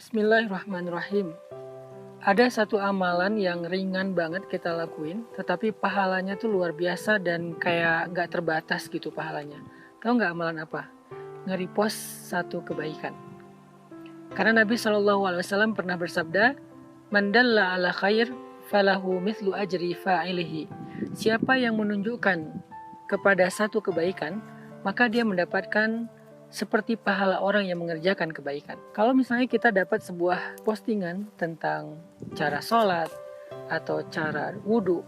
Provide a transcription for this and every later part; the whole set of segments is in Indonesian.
Bismillahirrahmanirrahim. Ada satu amalan yang ringan banget kita lakuin, tetapi pahalanya tuh luar biasa dan kayak nggak terbatas gitu pahalanya. Tahu nggak amalan apa? Nge-repost satu kebaikan. Karena Nabi SAW pernah bersabda, "Man dalla ala khair, falahu mithlu ajri fa'ilihi." Siapa yang menunjukkan kepada satu kebaikan, maka dia mendapatkan seperti pahala orang yang mengerjakan kebaikan. Kalau misalnya kita dapat sebuah postingan tentang cara sholat, atau cara wudhu,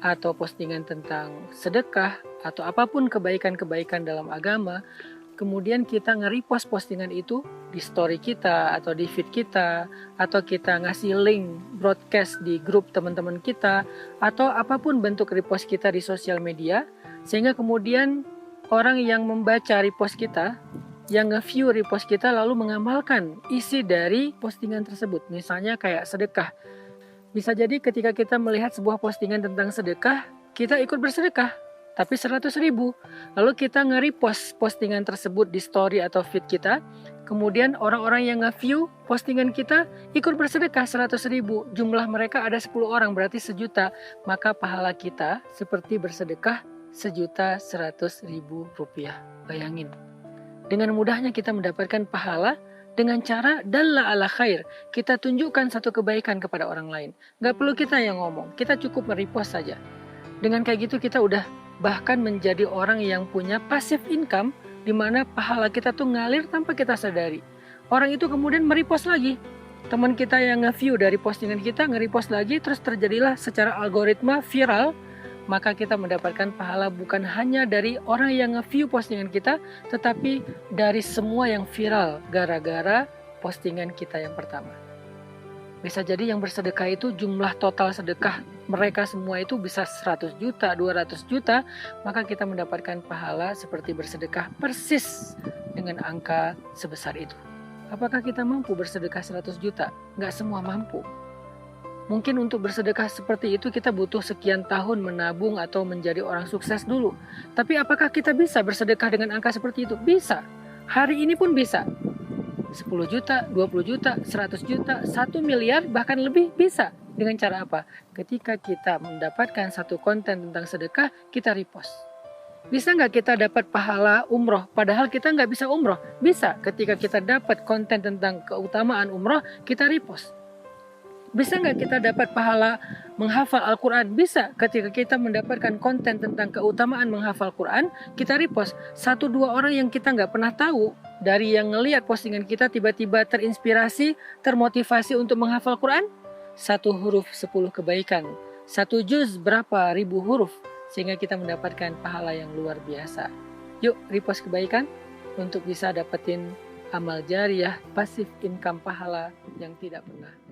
atau postingan tentang sedekah, atau apapun kebaikan-kebaikan dalam agama, kemudian kita nge-repost postingan itu di story kita, atau di feed kita, atau kita ngasih link broadcast di grup teman-teman kita, atau apapun bentuk repost kita di sosial media, sehingga kemudian orang yang membaca repost kita, yang nge-view repost kita lalu mengamalkan isi dari postingan tersebut. Misalnya kayak sedekah. Bisa jadi ketika kita melihat sebuah postingan tentang sedekah, kita ikut bersedekah, tapi 100.000. Lalu kita nge-repost postingan tersebut di story atau feed kita, kemudian orang-orang yang nge-view postingan kita ikut bersedekah 100.000. Jumlah mereka ada 10 orang, berarti 1.000.000. Maka pahala kita seperti bersedekah 1.100.000 rupiah. Bayangin. Dengan mudahnya kita mendapatkan pahala dengan cara dalla ala khair. Kita tunjukkan satu kebaikan kepada orang lain. Gak perlu kita yang ngomong, kita cukup merepost saja. Dengan kayak gitu kita udah bahkan menjadi orang yang punya passive income, di mana pahala kita tuh ngalir tanpa kita sadari. Orang itu kemudian merepost lagi. Teman kita yang nge-view dari postingan kita nge-repost lagi, terus terjadilah secara algoritma viral. Maka kita mendapatkan pahala bukan hanya dari orang yang nge-view postingan kita, tetapi dari semua yang viral gara-gara postingan kita yang pertama. Bisa jadi yang bersedekah itu jumlah total sedekah mereka semua itu bisa 100 juta, 200 juta, maka kita mendapatkan pahala seperti bersedekah persis dengan angka sebesar itu. Apakah kita mampu bersedekah 100 juta? Nggak semua mampu. Mungkin untuk bersedekah seperti itu kita butuh sekian tahun menabung atau menjadi orang sukses dulu. Tapi apakah kita bisa bersedekah dengan angka seperti itu? Bisa. Hari ini pun bisa. 10 juta, 20 juta, 100 juta, 1 miliar, bahkan lebih bisa. Dengan cara apa? Ketika kita mendapatkan satu konten tentang sedekah, kita repost. Bisa nggak kita dapat pahala umroh? Padahal kita nggak bisa umroh. Bisa. Ketika kita dapat konten tentang keutamaan umroh, kita repost. Bisa nggak kita dapat pahala menghafal Al-Quran? Bisa. Ketika kita mendapatkan konten tentang keutamaan menghafal Quran, kita repost. 1-2 orang yang kita nggak pernah tahu, dari yang ngelihat postingan kita tiba-tiba terinspirasi, termotivasi untuk menghafal Quran. 1 huruf 10 kebaikan. 1 juz berapa ribu huruf. Sehingga kita mendapatkan pahala yang luar biasa. Yuk repost kebaikan untuk bisa dapetin amal jariah, pasif income pahala yang tidak pernah